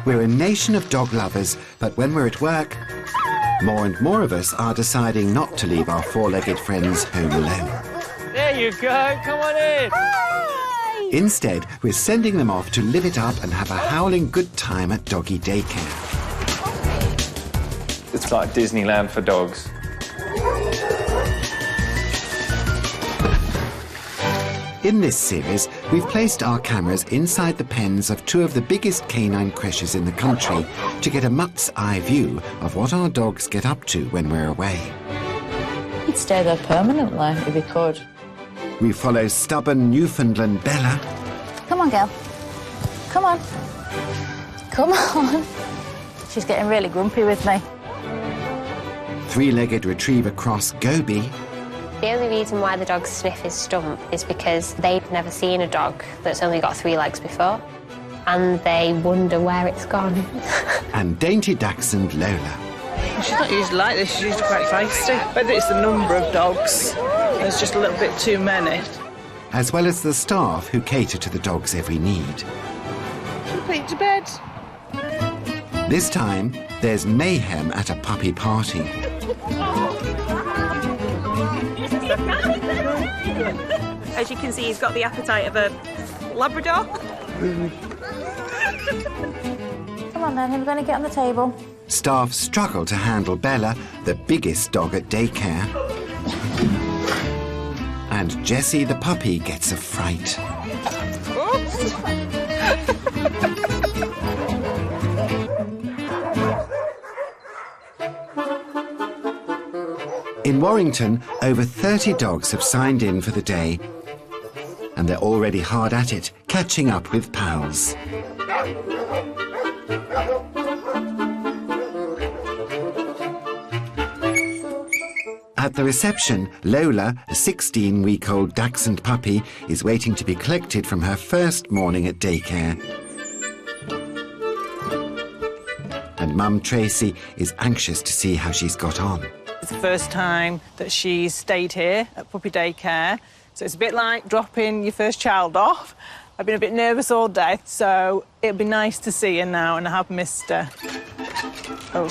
We're a nation of dog lovers, but when we're at work, more and more of us are deciding not to leave our four-legged friends home alone. There you go, come on in. Hi! Instead, we're sending them off to live it up and have a howling good time at doggy daycare. It's like Disneyland for dogs. In this series, we've placed our cameras inside the pens of two of the biggest canine creches in the country to get a mutt's eye view of what our dogs get up to when we're away. He'd stay there permanently if he could. We follow stubborn Newfoundland Bella. Come on, girl. Come on. Come on. She's getting really grumpy with me. Three-legged retriever cross Goby. The only reason why the dogs sniff his stump is because they've never seen a dog that's only got 3 legs before, and they wonder where it's gone. And dainty dachshund Lola. She's not usually like this, she's usually quite feisty. Whether it's the number of dogs, there's just a little bit too many. As well as the staff who cater to the dog's every need. Put it to bed. This time, there's mayhem at a puppy party. As you can see, he's got the appetite of a labrador. Come on then, we're going to get on the table. Staff struggle to handle Bella, the biggest dog at daycare. And Jessie the puppy gets a fright. In Warrington, over 30 dogs have signed in for the day, and they're already hard at it, catching up with pals. At the reception, Lola, a 16-week-old dachshund puppy, is waiting to be collected from her first morning at daycare. And Mum Tracy is anxious to see how she's got on. It's the first time that she's stayed here at puppy daycare, so it's a bit like dropping your first child off. I've been a bit nervous all day, so it'll be nice to see her now, and I have missed her. Oh,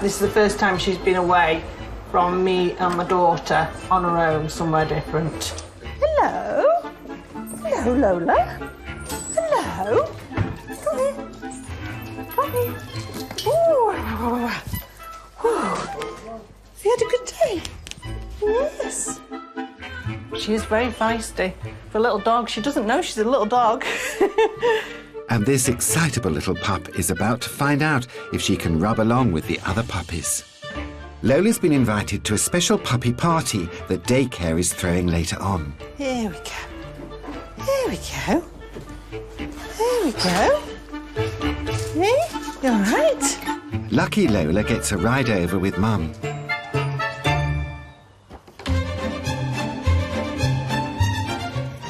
this is the first time she's been away from me and my daughter on her own, somewhere different. Hello? Hello, Lola. Hello? Come here. Come here. Ooh. Have you had a good day? Yes. She is very feisty. For a little dog, she doesn't know she's a little dog. And this excitable little pup is about to find out if she can rub along with the other puppies. Lola's been invited to a special puppy party that daycare is throwing later on. Here we go. Here we go. There we go. Hey, you all right? Lucky Lola gets a ride over with Mum.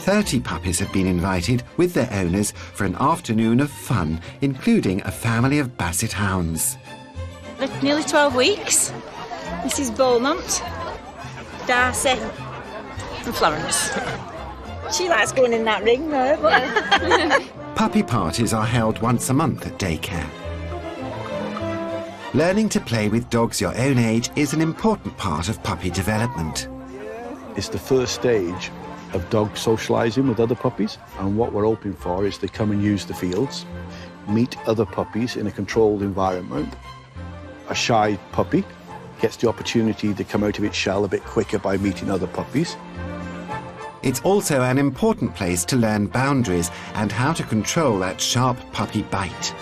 "30 puppies have been invited with their owners for an afternoon of fun, including a family of Basset hounds. Nearly 12 weeks. Mrs. Beaumont, Darcy and Florence. She likes going in that ring, though. Puppy parties are held once a month at daycare. Learning to play with dogs your own age is an important part of puppy development. It's the first stage of dog socialising with other puppies, and what we're hoping for is they come and use the fields, meet other puppies in a controlled environment. A shy puppy gets the opportunity to come out of its shell a bit quicker by meeting other puppies. It's also an important place to learn boundaries and how to control that sharp puppy bite.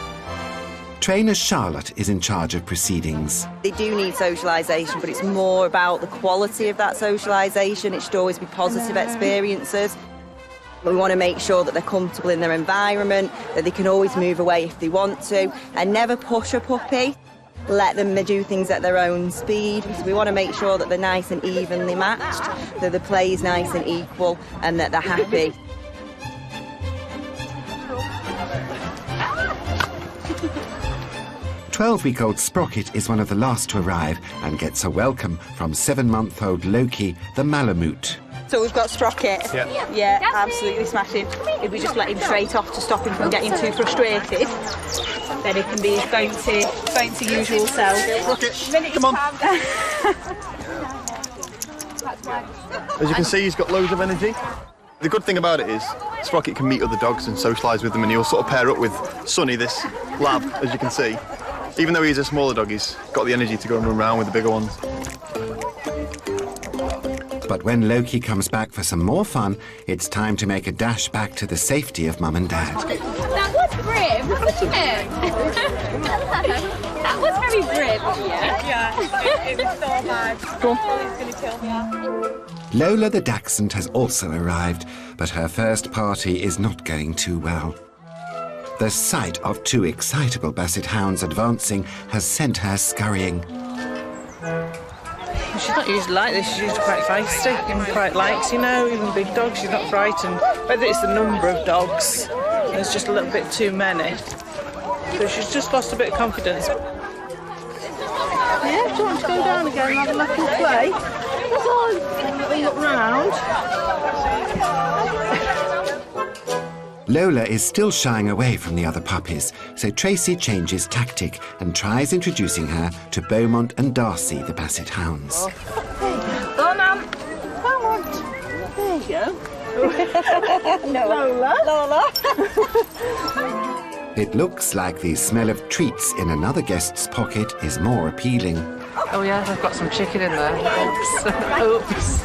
Trainer Charlotte is in charge of proceedings. They do need socialisation, but it's more about the quality of that socialisation. It should always be positive experiences. We want to make sure that they're comfortable in their environment, that they can always move away if they want to, and never push a puppy. Let them do things at their own speed. We want to make sure that they're nice and evenly matched, that the play is nice and equal, and that they're happy. "12-week-old Sprocket is one of the last to arrive and gets a welcome from 7-month-old Loki, the Malamute. So we've got Sprocket. Yeah. Yeah, absolutely smashing. If we just let him straight off to stop him from getting too frustrated, then he can be his bouncy usual self. Sprocket, come on. As you can see, he's got loads of energy. The good thing about it is Sprocket can meet other dogs and socialise with them, and he'll sort of pair up with Sonny, this lab, as you can see. Even though he's a smaller dog, he's got the energy to go and run around with the bigger ones. But when Loki comes back for some more fun, it's time to make a dash back to the safety of Mum and Dad. That was brave, wasn't it? That was very brave of you. Yeah, it was so bad. Go on. He's going to kill me. Lola the Dachshund has also arrived, but her first party is not going too well. The sight of two excitable Basset hounds advancing has sent her scurrying. She's not usually like this, she's usually quite feisty and quite likes, you know, even big dogs, she's not frightened. Whether it's the number of dogs, there's just a little bit too many. So she's just lost a bit of confidence. Yeah, do you want to go down again and have a little play? Look round. Lola is still shying away from the other puppies, so Tracy changes tactic and tries introducing her to Beaumont and Darcy, the Basset hounds. Go on, Mum. Come on. There you go. No. Lola. It looks like the smell of treats in another guest's pocket is more appealing. Oh yeah, I've got some chicken in there. Oops. Oops.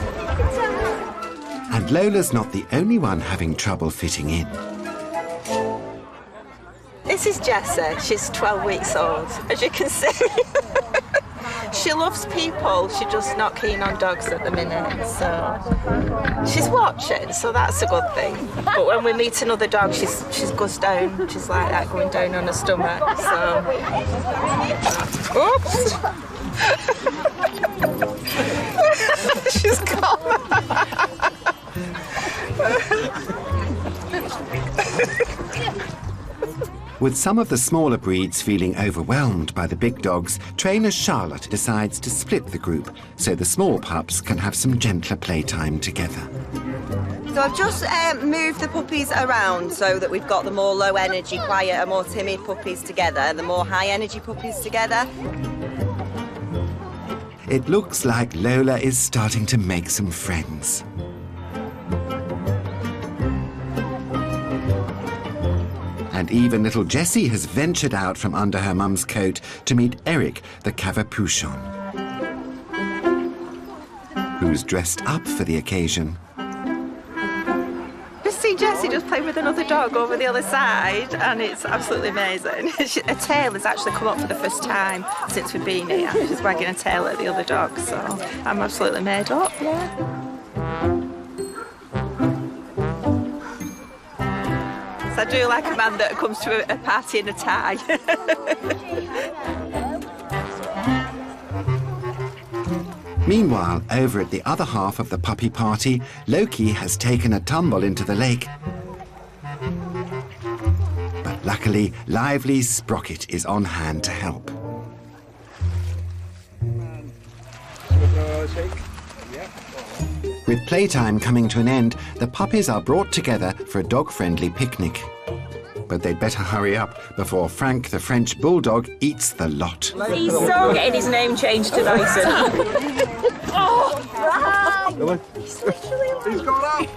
And Lola's not the only one having trouble fitting in. This is Jessie. She's 12 weeks old, as you can see. She loves people. She's just not keen on dogs at the minute. So she's watching, so that's a good thing. But when we meet another dog, she goes down. She's like that, going down on her stomach. So, oops. She's gone. With some of the smaller breeds feeling overwhelmed by the big dogs, trainer Charlotte decides to split the group so the small pups can have some gentler playtime together. So I've just moved the puppies around so that we've got the more low energy, quieter, more timid puppies together and the more high energy puppies together. It looks like Lola is starting to make some friends. And even little Jessie has ventured out from under her mum's coat to meet Eric, the Cavapuchon, who's dressed up for the occasion. Just see Jessie just play with another dog over the other side, and it's absolutely amazing. Her tail has actually come up for the first time since we've been here. She's wagging her tail at the other dog, so I'm absolutely made up, yeah. So I do like a man that comes to a party in a tie. Meanwhile, over at the other half of the puppy party, Loki has taken a tumble into the lake. But luckily, lively Sprocket is on hand to help. With playtime coming to an end, the puppies are brought together for a dog-friendly picnic. But they'd better hurry up before Frank the French Bulldog eats the lot. He's so getting his name changed to Dyson. Oh, Frank! He's gone out!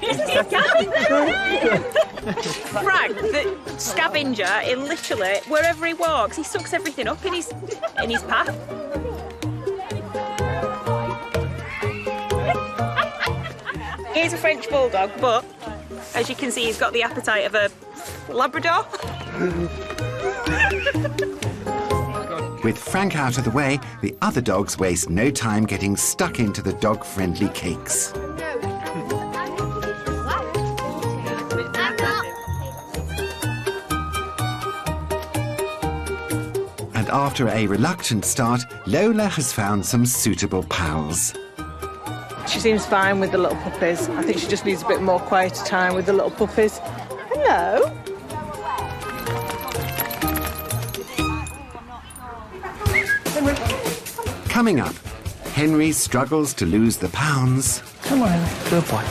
Frank, the scavenger, he literally, wherever he walks, he sucks everything up in his path. He's a French Bulldog, but as you can see, he's got the appetite of a labrador. With Frank out of the way, the other dogs waste no time getting stuck into the dog-friendly cakes. And after a reluctant start, Lola has found some suitable pals. She seems fine with the little puppies. I think she just needs a bit more quieter time with the little puppies. Hello. Coming up, Henry struggles to lose the pounds. Come on, Emma. Good boy.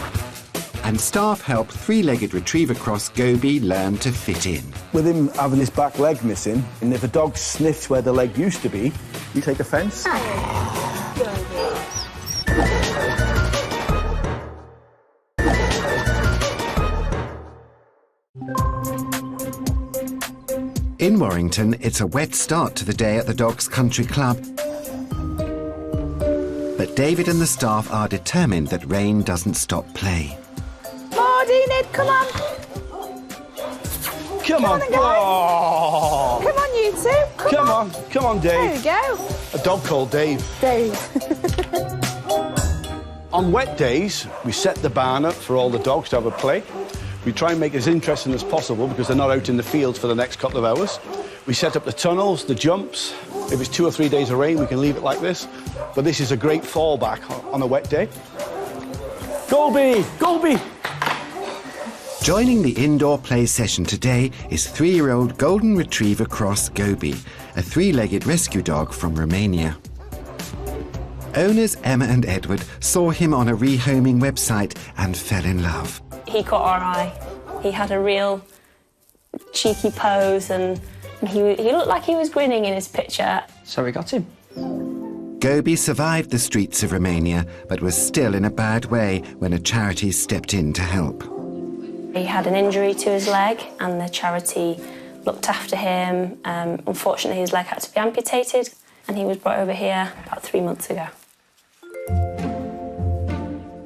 And staff help three-legged retriever cross Goby learn to fit in. With him having his back leg missing, and if a dog sniffs where the leg used to be, you take offence. In Warrington, it's a wet start to the day at the Dogs Country Club. But David and the staff are determined that rain doesn't stop play. More, Enid, come on. Come on. Oh. Come on, you two. Come on, Dave. There we go. A dog called Dave. Dave. On wet days, we set the barn up for all the dogs to have a play. We try and make it as interesting as possible because they're not out in the fields for the next couple of hours. We set up the tunnels, the jumps. If it's 2 or 3 days of rain, we can leave it like this. But this is a great fallback on a wet day. Goby! Goby! Joining the indoor play session today is 3-year-old Golden Retriever Cross Goby, a three-legged rescue dog from Romania. Owners Emma and Edward saw him on a rehoming website and fell in love. He caught our eye. He had a real cheeky pose and he looked like he was grinning in his picture. So we got him. Goby survived the streets of Romania, but was still in a bad way when a charity stepped in to help. He had an injury to his leg and the charity looked after him. Unfortunately, his leg had to be amputated and he was brought over here about 3 months ago.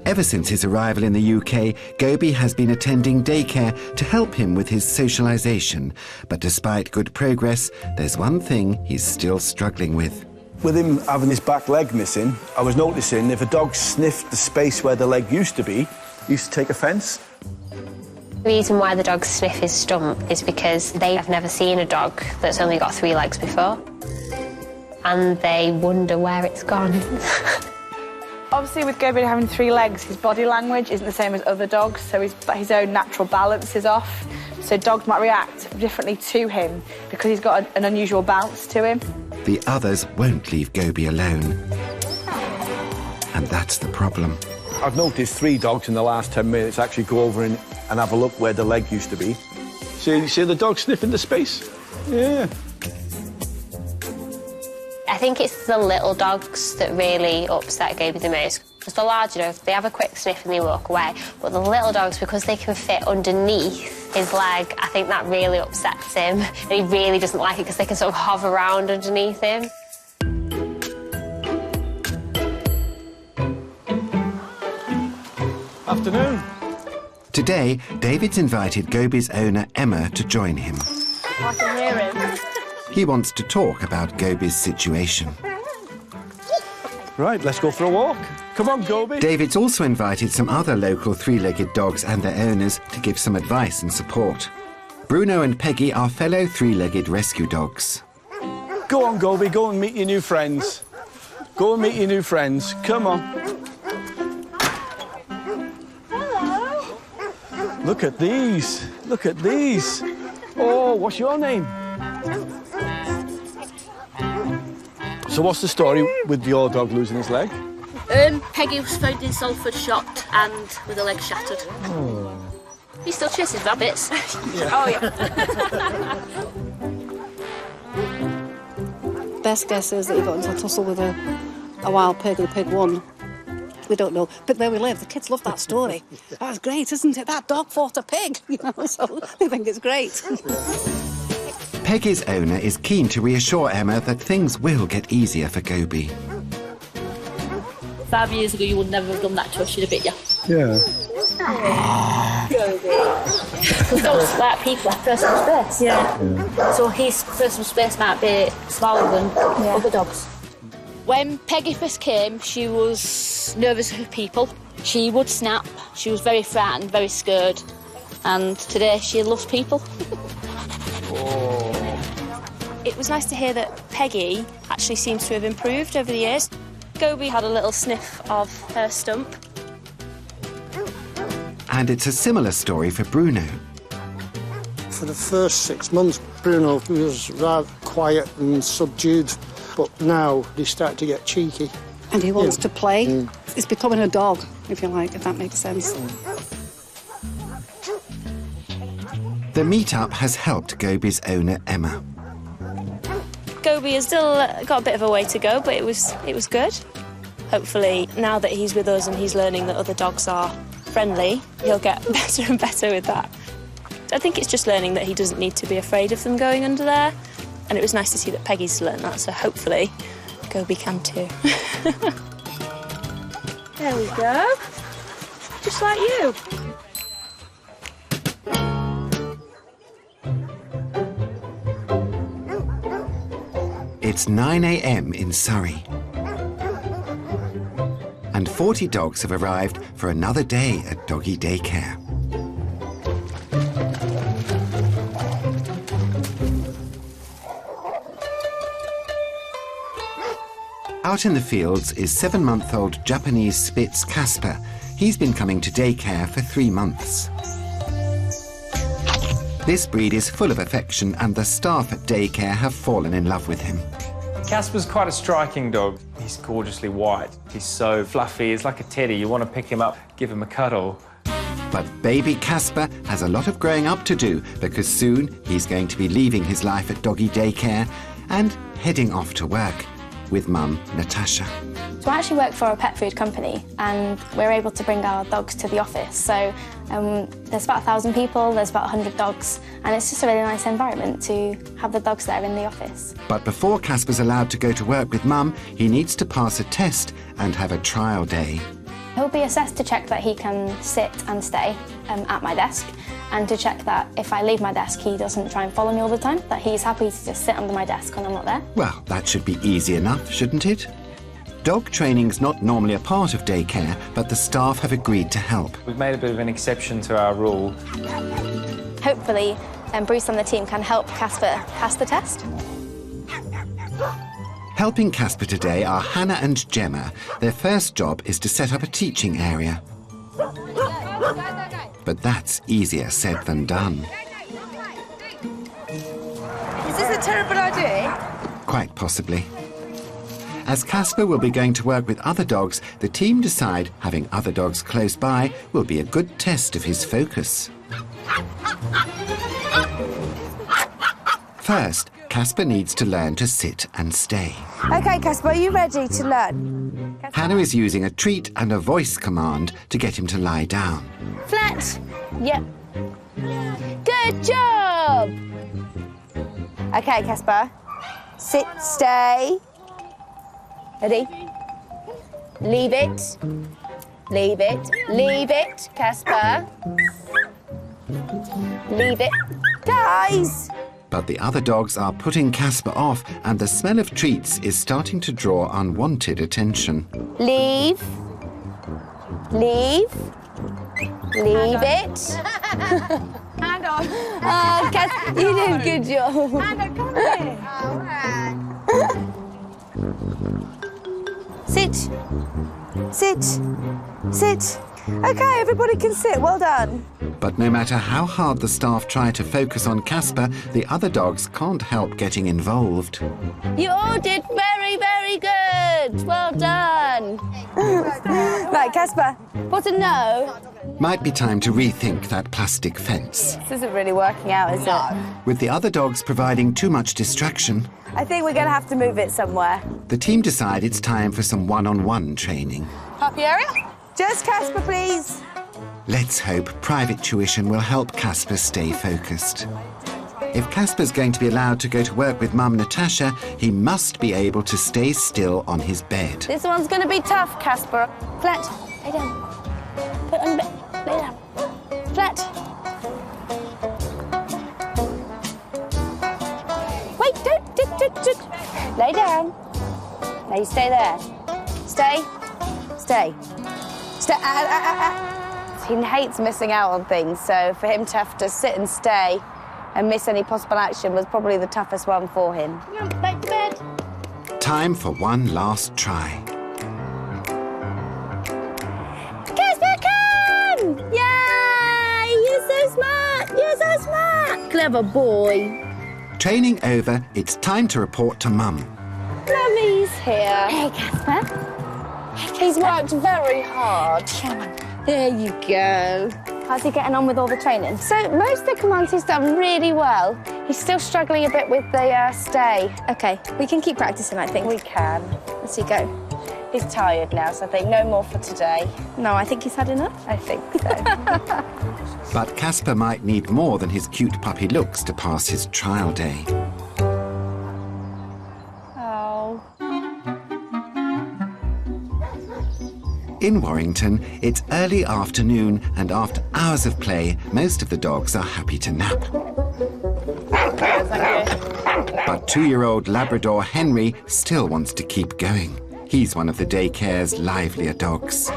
Ever since his arrival in the UK, Goby has been attending daycare to help him with his socialisation. But despite good progress, there's one thing he's still struggling with. With him having his back leg missing, I was noticing if a dog sniffed the space where the leg used to be, he used to take offence. The reason why the dogs sniff his stump is because they have never seen a dog that's only got 3 legs before. And they wonder where it's gone. Obviously, with Goby having 3 legs, his body language isn't the same as other dogs, so his own natural balance is off. So dogs might react differently to him because he's got an unusual bounce to him. The others won't leave Goby alone. And that's the problem. I've noticed 3 dogs in the last 10 minutes actually go over and have a look where the leg used to be. See the dog sniffing the space? Yeah. I think it's the little dogs that really upset Goby the most. Because the larger dogs, they have a quick sniff and they walk away. But the little dogs, because they can fit underneath his leg, I think that really upsets him. And he really doesn't like it because they can sort of hover around underneath him. Afternoon. Today, David's invited Goby's owner, Emma, to join him. I can hear him. He wants to talk about Goby's situation. Right, let's go for a walk. Come on, Goby. David's also invited some other local 3-legged dogs and their owners to give some advice and support. Bruno and Peggy are fellow 3-legged rescue dogs. Go on, Goby, go and meet your new friends. Go and meet your new friends. Come on. Hello. Look at these. Look at these. Oh, what's your name? So what's the story with your dog losing his leg? Peggy was found in Salford shot and with her leg shattered. Oh. He still chases rabbits. Yeah. Oh, yeah. Best guess is that he got into a tussle with a wild pig and the pig won. We don't know. But where we live, the kids love that story. That's great, isn't it? That dog fought a pig, you know, so they think it's great. Peggy's owner is keen to reassure Emma that things will get easier for Goby. 5 years ago, you would never have done that to us. She'd have bit you. Yeah. Because dogs like people have personal space. Yeah. So his personal space might be smaller than other dogs. When Peggy first came, she was nervous of people. She would snap. She was very frightened, very scared. And today, she loves people. It was nice to hear that Peggy actually seems to have improved over the years. Goby had a little sniff of her stump. And it's a similar story for Bruno. For the first 6 months, Bruno was rather quiet and subdued, but now they start to get cheeky. and he wants to play. It's becoming a dog, if you like, if that makes sense. The meet-up has helped Goby's owner, Emma. Goby has still got a bit of a way to go, but it was good. Hopefully, now that he's with us and he's learning that other dogs are friendly, he'll get better and better with that. I think it's just learning that he doesn't need to be afraid of them going under there. And it was nice to see that Peggy's learned that, so hopefully Goby can too. There we go. Just like you. It's 9 a.m. in Surrey. And 40 dogs have arrived for another day at doggy daycare. Out in the fields is 7-month-old Japanese Spitz Casper. He's been coming to daycare for 3 months. This breed is full of affection and the staff at daycare have fallen in love with him. Casper's quite a striking dog. He's gorgeously white. He's so fluffy. He's like a teddy. You want to pick him up, give him a cuddle. But baby Casper has a lot of growing up to do because soon he's going to be leaving his life at doggy daycare and heading off to work with mum, Natasha. So I actually work for a pet food company and we're able to bring our dogs to the office. So there's about 1,000 people, there's about 100 dogs, and it's just a really nice environment to have the dogs there in the office. But before Casper's allowed to go to work with mum, he needs to pass a test and have a trial day. He'll be assessed to check that he can sit and stay at my desk, and to check that if I leave my desk he doesn't try and follow me all the time, that he's happy to just sit under my desk when I'm not there. Well, that should be easy enough, shouldn't it? Dog training's not normally a part of daycare, but the staff have agreed to help. We've made a bit of an exception to our rule. Hopefully, Bruce and the team can help Casper pass the test. Helping Casper today are Hannah and Gemma. Their first job is to set up a teaching area. But that's easier said than done. Is this a terrible idea? Quite possibly. As Casper will be going to work with other dogs, the team decide having other dogs close by will be a good test of his focus. First, Casper needs to learn to sit and stay. OK, Casper, are you ready to learn? Hannah is using a treat and a voice command to get him to lie down. Flat. Yep. Good job. OK, Casper. Sit, stay. Ready? Leave it. Leave it. Leave it, Casper. Leave it. Guys! But the other dogs are putting Casper off and the smell of treats is starting to draw unwanted attention. Leave. Leave. Leave it. Hand on. Oh, Casper, you did a good job. Hand on, come here. Sit. Sit. Sit. OK, everybody can sit. Well done. But no matter how hard the staff try to focus on Casper, the other dogs can't help getting involved. You all did very, very good. Well done. Right, Casper, put a no. Might be time to rethink that plastic fence. This isn't really working out, is it? With the other dogs providing too much distraction, I think we're going to have to move it somewhere. the team decide it's time for some one-on-one training. Happy area? Just Casper, please. Let's hope private tuition will help Casper stay focused. If Casper's going to be allowed to go to work with Mum Natasha, he must be able to stay still on his bed. This one's going to be tough, Casper. Flat. Lay down. Put on the bed. Lay down. Flat. Wait, don't. Lay down. Now you stay there. Stay. Stay. Stay. He hates missing out on things, so for him to have to sit and stay and miss any possible action was probably the toughest one for him. Back to bed. Time for one last try. Casper, come! Yay! You're so smart! You're so smart! Clever boy. Training over, it's time to report to Mum. Lovey's here. Hey, Casper. He's worked very hard. There you go. How's he getting on with all the training? So most of the commands he's done really well. He's still struggling a bit with the stay. OK, we can keep practising, I think. We can. Let's see, go. He's tired now, so I think no more for today. No, I think he's had enough. I think so. But Casper might need more than his cute puppy looks to pass his trial day. Oh. In Warrington, it's early afternoon, and after hours of play, most of the dogs are happy to nap. But 2-year-old Labrador Henry still wants to keep going. He's one of the daycare's livelier dogs.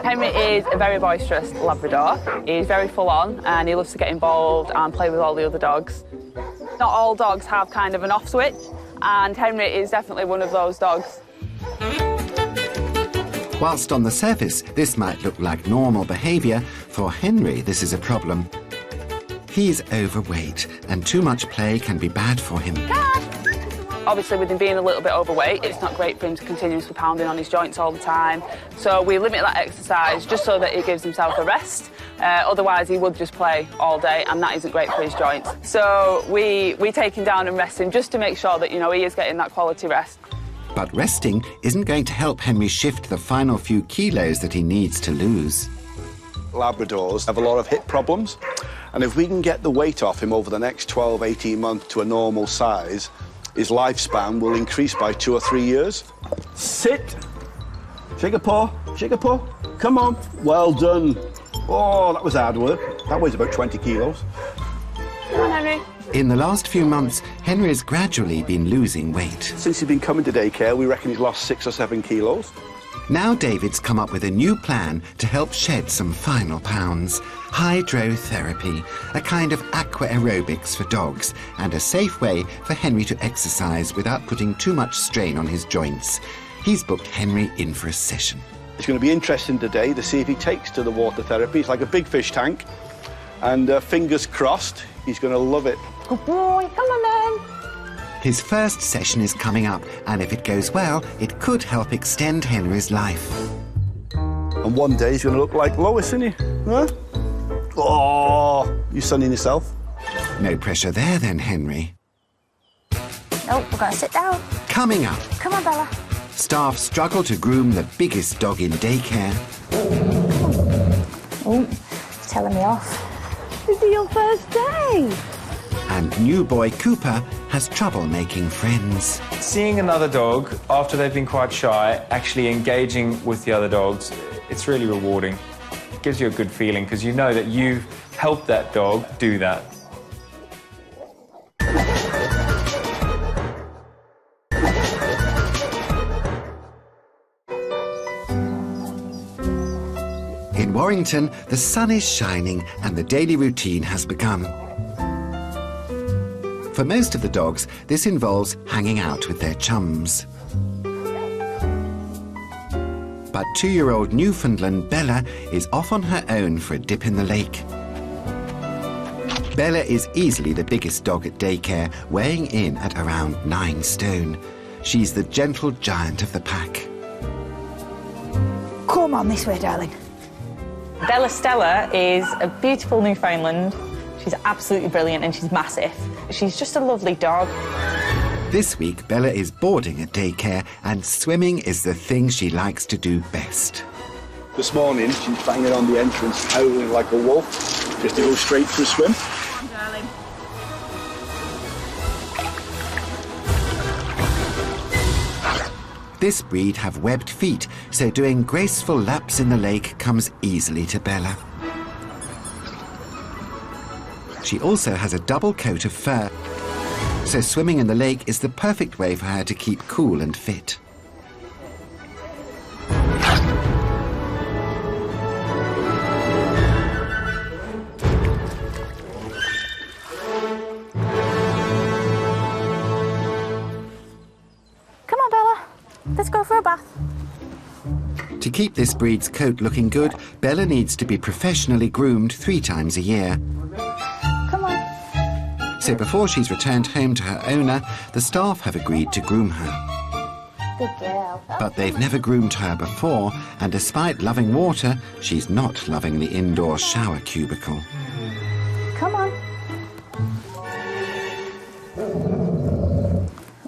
Henry is a very boisterous Labrador. He's very full on and he loves to get involved and play with all the other dogs. Not all dogs have kind of an off switch, and Henry is definitely one of those dogs. Whilst on the surface this might look like normal behaviour, for Henry this is a problem. He's overweight and too much play can be bad for him. Obviously, with him being a little bit overweight, it's not great for him to continuously pounding on his joints all the time. So we limit that exercise just so that he gives himself a rest. Otherwise, he would just play all day, and that isn't great for his joints. So we take him down and rest him just to make sure that, you know, he is getting that quality rest. But resting isn't going to help Henry shift the final few kilos that he needs to lose. Labradors have a lot of hip problems, and if we can get the weight off him over the next 12, 18 months to a normal size, his lifespan will increase by 2 or 3 years. Sit. Shake a paw. Shake a paw. Come on. Well done. Oh, that was hard work. That weighs about 20 kilos. Come on, Henry. In the last few months, Henry has gradually been losing weight. Since he's been coming to daycare, we reckon he's lost 6 or 7 kilos. Now David's come up with a new plan to help shed some final pounds. Hydrotherapy, a kind of aqua aerobics for dogs, and a safe way for Henry to exercise without putting too much strain on his joints. He's booked Henry in for a session. It's going to be interesting today to see if he takes to the water therapy. It's like a big fish tank, and fingers crossed, he's going to love it. Good boy, come on then. His first session is coming up, and if it goes well, it could help extend Henry's life. And one day he's going to look like Lois, isn't he? Huh? Oh, you sunning yourself? No pressure there then, Henry. Oh, we're going to sit down. Coming up. Come on, Bella. Staff struggle to groom the biggest dog in daycare. Oh, it's telling me off. This is your first day. And new boy Cooper has trouble making friends. Seeing another dog, after they've been quite shy, actually engaging with the other dogs, it's really rewarding. It gives you a good feeling because you know that you've helped that dog do that. In Warrington, the sun is shining and the daily routine has begun. For most of the dogs, this involves hanging out with their chums. But 2-year-old Newfoundland Bella is off on her own for a dip in the lake. Bella is easily the biggest dog at daycare, weighing in at around 9 stone. She's the gentle giant of the pack. Come on this way, darling. Bella Stella is a beautiful Newfoundland. She's absolutely brilliant and she's massive. She's just a lovely dog. This week, Bella is boarding at daycare and swimming is the thing she likes to do best. This morning, she's banging on the entrance, howling like a wolf, just to go straight for a swim. Darling. This breed have webbed feet, so doing graceful laps in the lake comes easily to Bella. She also has a double coat of fur, so swimming in the lake is the perfect way for her to keep cool and fit. Come on, Bella. Let's go for a bath. To keep this breed's coat looking good, Bella needs to be professionally groomed 3 times a year. Come on. So before she's returned home to her owner, the staff have agreed to groom her. Good girl. But they've never groomed her before, and despite loving water, she's not loving the indoor shower cubicle. Come on.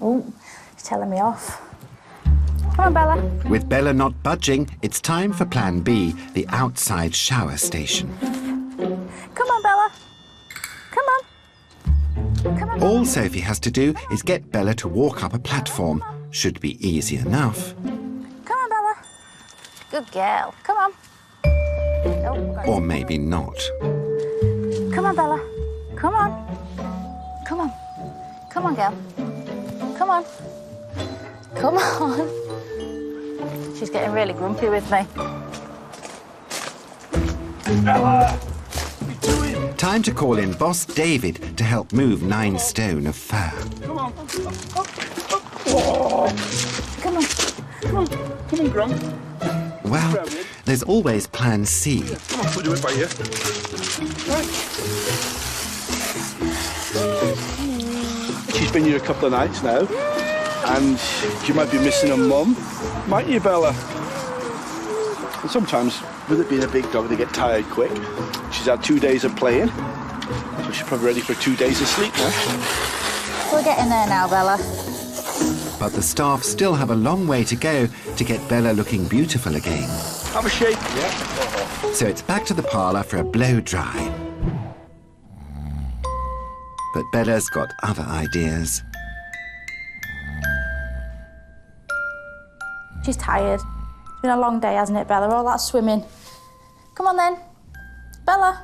Oh, she's telling me off. Come on, Bella. With Bella not budging, it's time for Plan B, the outside shower station. Come on, Bella. Come on. Come on. All Sophie has to do is get Bella to walk up a platform. Should be easy enough. Come on, Bella. Good girl. Come on. Oh, Or maybe not. come on, Bella. Come on. Come on. Come on, girl. Come on. Come on. She's getting really grumpy with me. Time to call in Boss David to help move 9 stone of fur. Come on. Come on. Come on. Come on, Grum. Well, there's always Plan C. Come on, we'll do it by you. Right. She's been here a couple of nights now, and she might be missing her mum, might you, Bella? And sometimes, with it being a big dog, they get tired quick. She's had 2 days of playing, so she's probably ready for 2 days of sleep now. We're getting there now, Bella. But the staff still have a long way to go to get Bella looking beautiful again. Have a shake. Yeah. So it's back to the parlour for a blow dry. But Bella's got other ideas. She's tired. It's been a long day, hasn't it, Bella? All that swimming. Come on, then. Bella.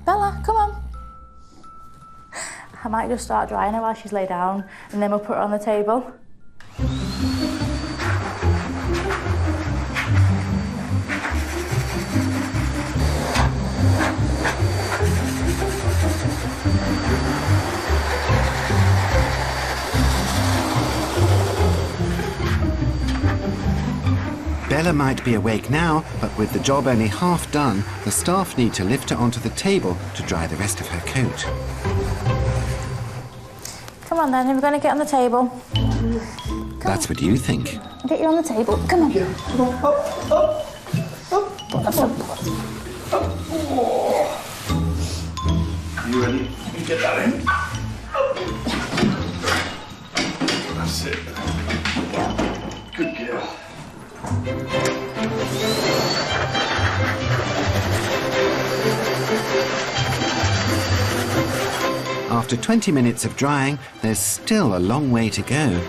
Bella, come on. I might just start drying her while she's laid down, and then we'll put her on the table. Bella might be awake now, but with the job only half done, the staff need to lift her onto the table to dry the rest of her coat. Come on, then. We're going to get on the table. That's what you think. I'll get you on the table. Come on. Come on, up, up, up, up. You ready? You get that in. That's it. Good girl. After 20 minutes of drying, there's still a long way to go.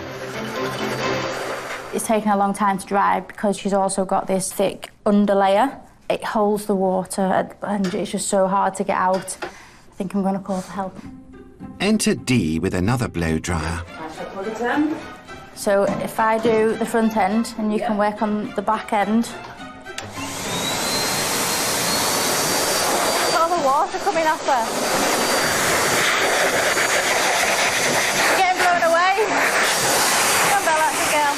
It's taken a long time to dry because she's also got this thick underlayer. It holds the water and it's just so hard to get out. I think I'm going to call for help. Enter Dee with another blow dryer. So if I do the front end and you can work on the back end. Look at all the water coming off her. Getting blown away. Come on, Bella, good girl.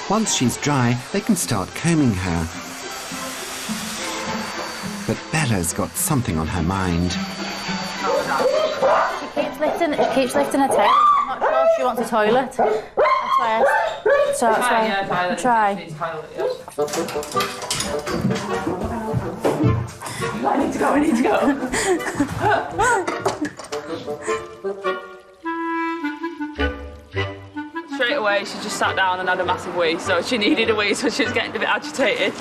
Once she's dry, they can start combing her. But Bella's got something on her mind. She keeps lifting her tail. I'm not sure if she wants a toilet. That's why I try. I need to go. Straight away, she just sat down and had a massive wee, so she needed a wee, so she was getting a bit agitated.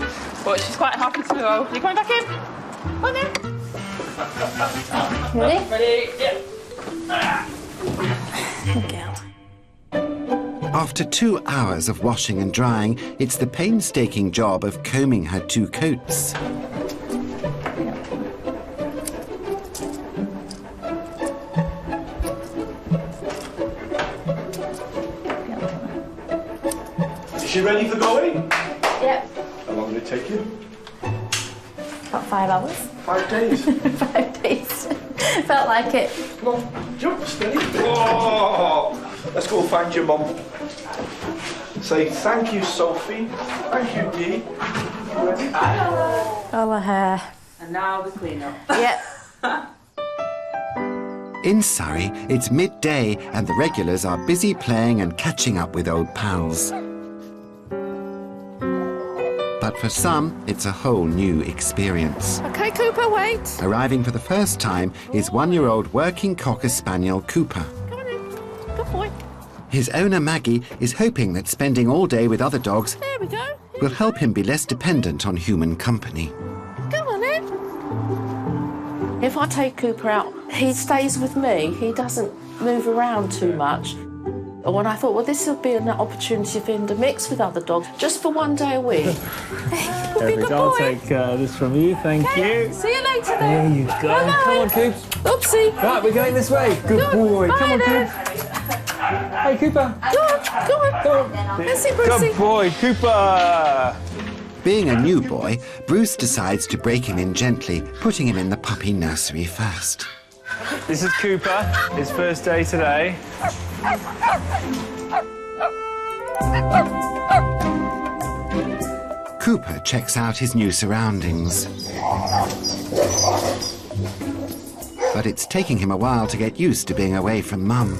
But she's quite happy to go. You coming back in? Come on then. Ready? Ready? Yeah. Good girl. After 2 hours of washing and drying, it's the painstaking job of combing her 2 coats. Is she ready for going? Yep. How long did it take you? About 5 hours. 5 days. 5 days. Felt like it. Come on, jump, steady. Oh, let's go find your mum. Say thank you, Sophie. Thank you, Dee. Ready? All her hair. And now the clean up. Yep. In Surrey, it's midday and the regulars are busy playing and catching up with old pals. But for some, it's a whole new experience. OK, Cooper, wait. Arriving for the first time is 1-year-old working Cocker Spaniel Cooper. Come on in. Good boy. His owner Maggie is hoping that spending all day with other dogs There we go. will help him be less dependent on human company. Come on in. If I take Cooper out, he stays with me. He doesn't move around too much. And when I thought, well, this will be an opportunity for him to mix with other dogs, just for one day a week. There we go. I'll take this from you. Thank you. See you later There then. you go. Come on, Coop. Oopsie. Right, we're going this way. Good boy. Bye Come on, then. Coop. Hey, Cooper. Go on. Let's see, Brucey. Good boy, Cooper. Being a new boy, Bruce decides to break him in gently, putting him in the puppy nursery first. This is Cooper. His first day today. Cooper checks out his new surroundings. But it's taking him a while to get used to being away from Mum.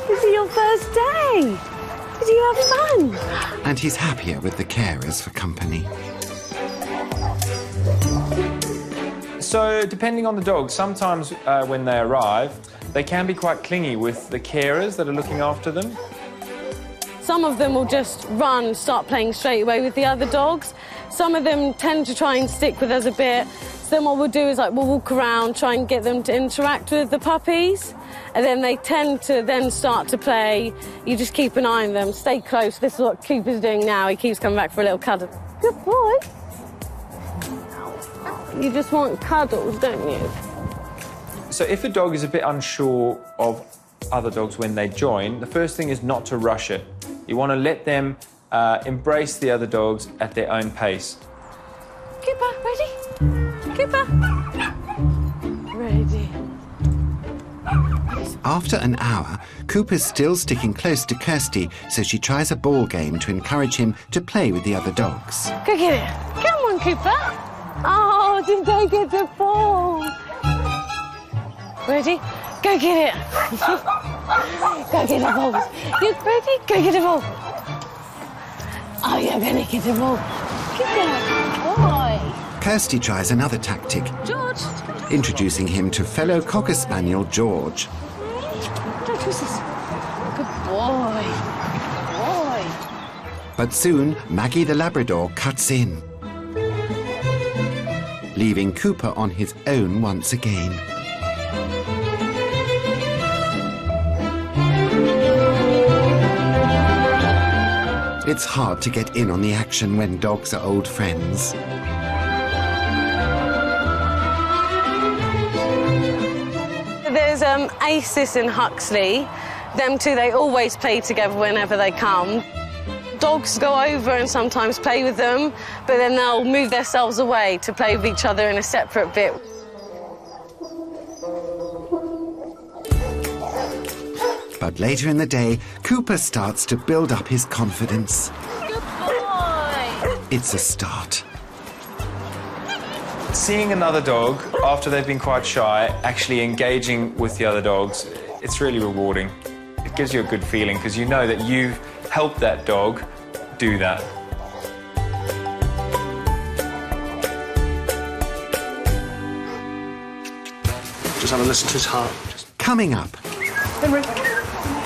This is your first day. Did you have fun? And he's happier with the carers for company. So, depending on the dog, sometimes when they arrive, they can be quite clingy with the carers that are looking after them. Some of them will just run, start playing straight away with the other dogs. Some of them tend to try and stick with us a bit. So then what we'll do is we'll walk around, try and get them to interact with the puppies. And then they tend to then start to play. You just keep an eye on them, stay close. This is what Cooper's doing now. He keeps coming back for a little cuddle. Good boy. You just want cuddles, don't you? So if a dog is a bit unsure of other dogs when they join, the first thing is not to rush it. You want to let them embrace the other dogs at their own pace. Cooper, ready? Cooper. Ready. After an hour, Cooper's still sticking close to Kirsty, so she tries a ball game to encourage him to play with the other dogs. Go get it. Come on, Cooper. Oh, did they get the ball? Ready? Go get it. Go get the ball. You ready? Go get the ball. Oh, you're going to get the ball. Good boy. Kirsty tries another tactic, George. introducing him to fellow Cocker Spaniel George. Don't twist this. Good boy. Good boy. But soon, Maggie the Labrador cuts in, leaving Cooper on his own once again. It's hard to get in on the action when dogs are old friends. There's Acis and Huxley. Them two, they always play together whenever they come. Dogs go over and sometimes play with them, but then they'll move themselves away to play with each other in a separate bit. But later in the day, Cooper starts to build up his confidence. Good boy! It's a start. Seeing another dog, after they've been quite shy, actually engaging with the other dogs, it's really rewarding. It gives you a good feeling because you know that you've helped that dog do that. Just have a listen to his heart. Coming up, Henry.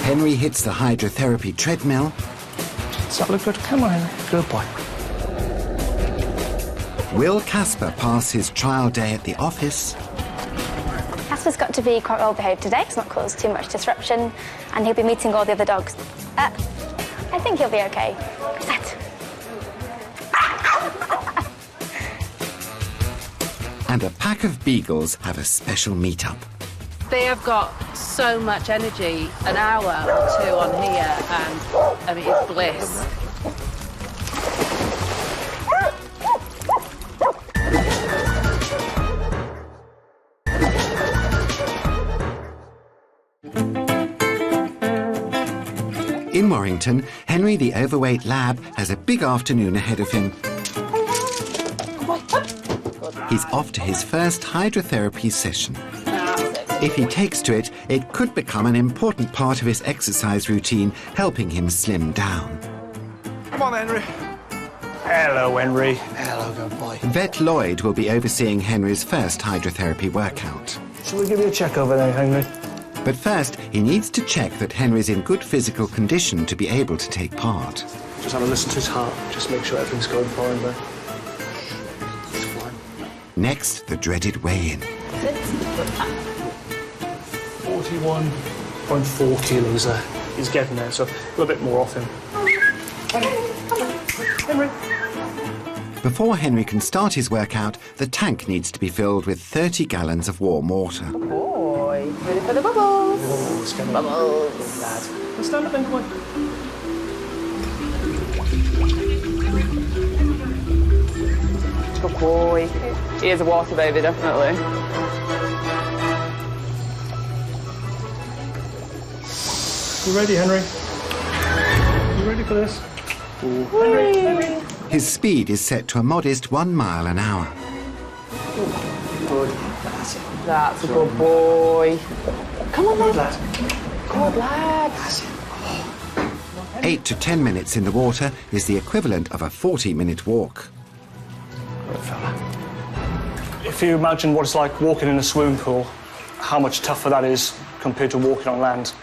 Henry hits the hydrotherapy treadmill. Does that look good? Come on, Henry. Good boy. Will Casper pass his trial day at the office? Casper's got to be quite well behaved today. It's not caused too much disruption, and he'll be meeting all the other dogs. I think he'll be okay. Sit. And a pack of beagles have a special meet-up. They have got so much energy, an hour or two on here, and I mean, it's bliss. In Warrington, Henry the overweight lab has a big afternoon ahead of him. He's off to his first hydrotherapy session. If he takes to it, it could become an important part of his exercise routine, helping him slim down. Come on, Henry. Hello, Henry. Hello, good boy. Vet Lloyd will be overseeing Henry's first hydrotherapy workout. Shall we give you a check over there, Henry? But first, he needs to check that Henry's in good physical condition to be able to take part. Just have a listen to his heart. Just make sure everything's going fine there. It's fine. Next, the dreaded weigh-in. 41.4 kilos there. He's getting there, so a little bit more off him. Henry. Before Henry can start his workout, the tank needs to be filled with 30 gallons of warm water. Boy, ready for the bubbles? Oh, it's going bubbles. Lad. Stand up, Henry. Good boy. He is a water baby, definitely. You ready, Henry? You ready for this? Henry. His speed is set to a modest 1 mile an hour. Good. That's a good boy. Come on, lad. Good lad. 8 to 10 minutes in the water is the equivalent of a 40-minute walk. Good fella. If you imagine what it's like walking in a swimming pool, how much tougher that is compared to walking on land.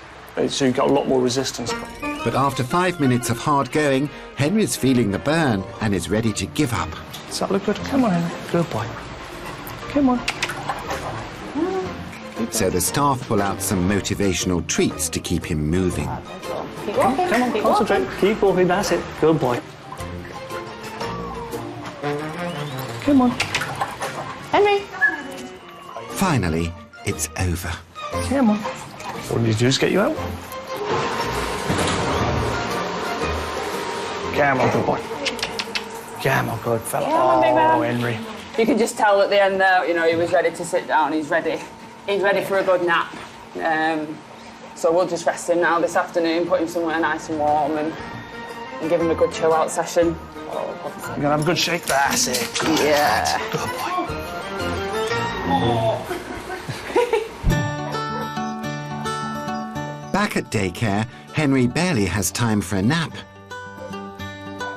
So you've got a lot more resistance. But after 5 minutes of hard going, Henry's feeling the burn and is ready to give up. Does that look good? Come on, Henry. Good boy. Come on. So the staff pull out some motivational treats to keep him moving. Come on, concentrate. Keep walking, that's it. Good boy. Come on. Henry. Finally, it's over. Come on. What did you do? Just get you out? Come on, good boy. Come on, good fella. Oh, Henry. You could just tell at the end there, you know, he was ready to sit down. He's ready. He's ready for a good nap. So we'll just rest him now this afternoon, put him somewhere nice and warm and give him a good chill-out session. You're going to have a good shake? That's it. Yeah. Good boy. Back at daycare, Henry barely has time for a nap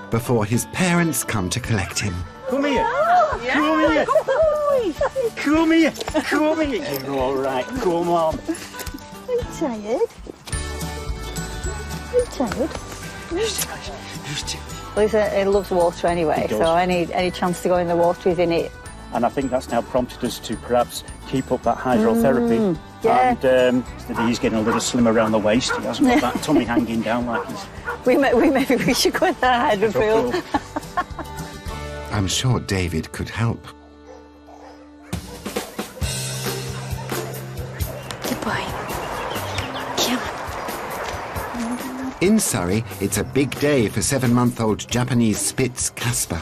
before his parents come to collect him. Come here. Oh, yeah. Come here. Come here. Come here. You're all right. Come on. Are you tired? Are you tired? Well, he loves water anyway, so any chance to go in the water, he's in it. And I think that's now prompted us to perhaps keep up that hydrotherapy. Yeah. And he's getting a little slim around the waist. He hasn't got that tummy hanging down like he's... Maybe we should go in the hydro pool. I'm sure David could help. Good boy. Come on. In Surrey, it's a big day for 7-month-old Japanese Spitz Casper.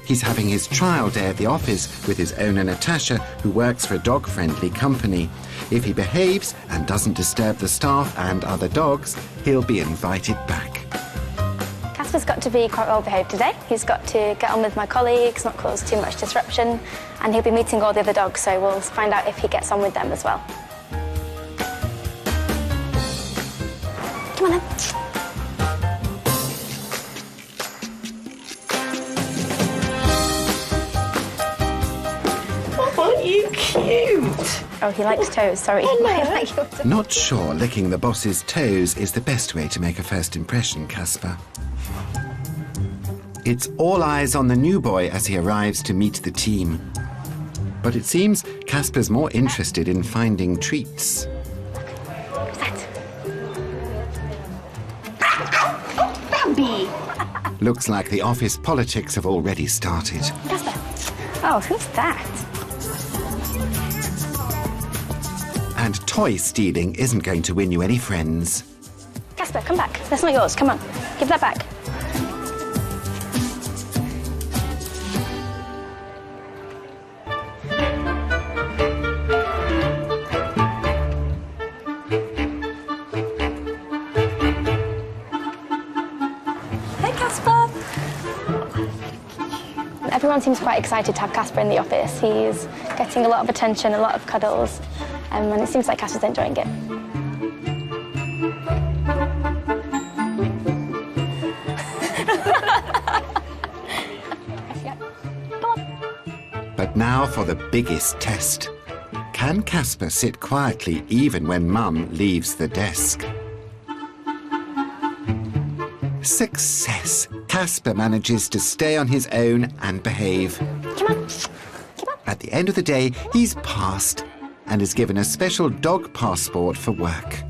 He's having his trial day at the office with his owner Natasha, who works for a dog-friendly company. If he behaves and doesn't disturb the staff and other dogs, he'll be invited back. Casper's got to be quite well behaved today. He's got to get on with my colleagues, not cause too much disruption, and he'll be meeting all the other dogs, so we'll find out if he gets on with them as well. Come on then. Aren't you cute? Oh, he likes toes, sorry. Not sure licking the boss's toes is the best way to make a first impression, Casper. It's all eyes on the new boy as he arrives to meet the team. But it seems Casper's more interested in finding treats. Bambi! Looks like the office politics have already started. Casper. Oh, who's that? And toy stealing isn't going to win you any friends. Casper, come back. That's not yours. Come on. Give that back. Everyone seems quite excited to have Casper in the office. He's getting a lot of attention, a lot of cuddles, and it seems like Casper's enjoying it. But now for the biggest test. Can Casper sit quietly even when Mum leaves the desk? Success! Casper manages to stay on his own and behave. Come on. At the end of the day, he's passed and is given a special dog passport for work.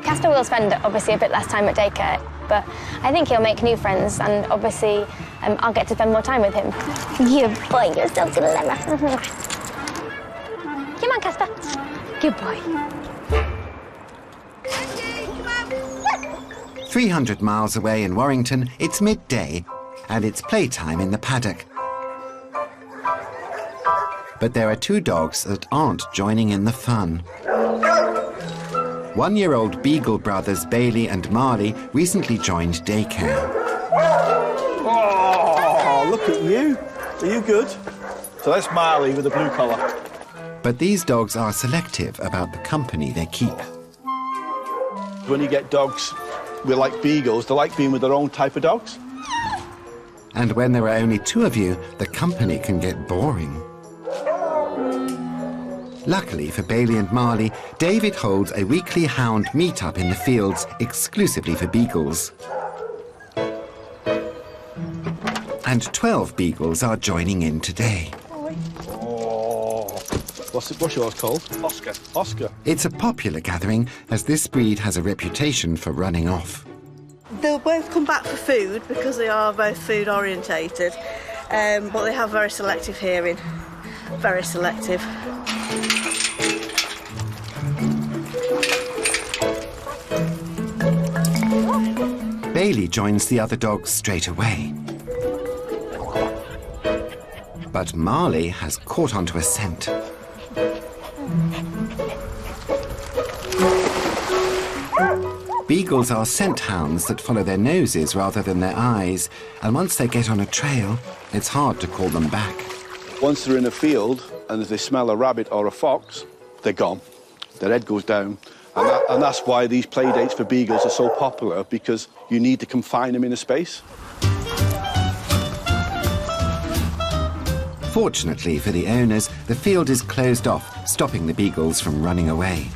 Casper will spend obviously a bit less time at daycare, but I think he'll make new friends, and obviously I'll get to spend more time with him. You boy, you're so clever. Come on, Casper. Good boy. 300 miles away in Warrington, it's midday, and it's playtime in the paddock. But there are two dogs that aren't joining in the fun. 1-year-old Beagle brothers Bailey and Marley recently joined daycare. Oh, look at you. Are you good? So that's Marley with the blue collar. But these dogs are selective about the company they keep. When you get dogs with like beagles, they like being with their own type of dogs. And when there are only two of you, the company can get boring. Luckily for Bailey and Marley, David holds a weekly hound meet-up in the fields exclusively for beagles. And 12 beagles are joining in today. Oh, what's yours called? Oscar. Oscar. It's a popular gathering, as this breed has a reputation for running off. They'll both come back for food because they are both food orientated, but they have very selective hearing. Very selective. Bailey joins the other dogs straight away. But Marley has caught onto a scent. Beagles are scent hounds that follow their noses rather than their eyes, and once they get on a trail, it's hard to call them back. Once they're in a field and if they smell a rabbit or a fox, they're gone. Their head goes down. And that's why these play dates for beagles are so popular, because you need to confine them in a space. Fortunately for the owners, the field is closed off, stopping the beagles from running away.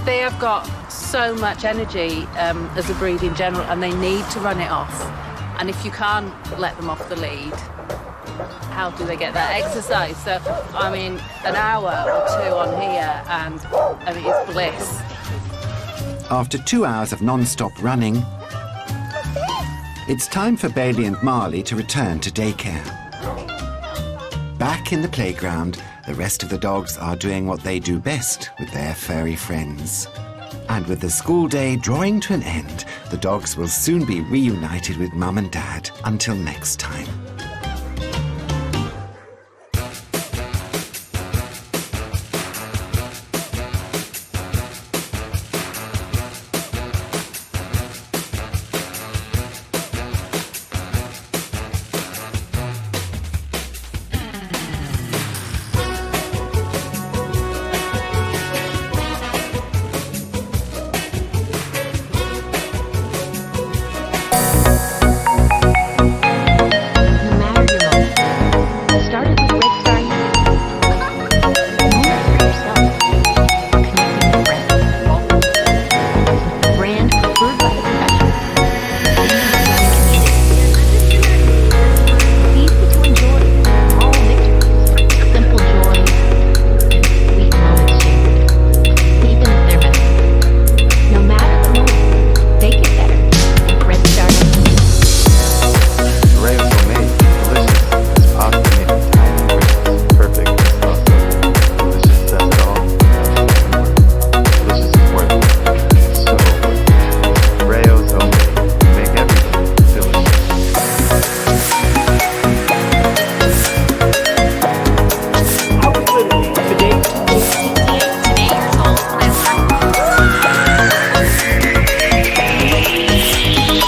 They have got so much energy as a breed in general, and they need to run it off. And if you can't let them off the lead, how do they get that exercise? So, I mean, an hour or two on here, and I mean, it's bliss. After 2 hours of non-stop running, it's time for Bailey and Marley to return to daycare. Back in the playground, the rest of the dogs are doing what they do best with their furry friends. And with the school day drawing to an end, the dogs will soon be reunited with Mum and Dad. Until next time.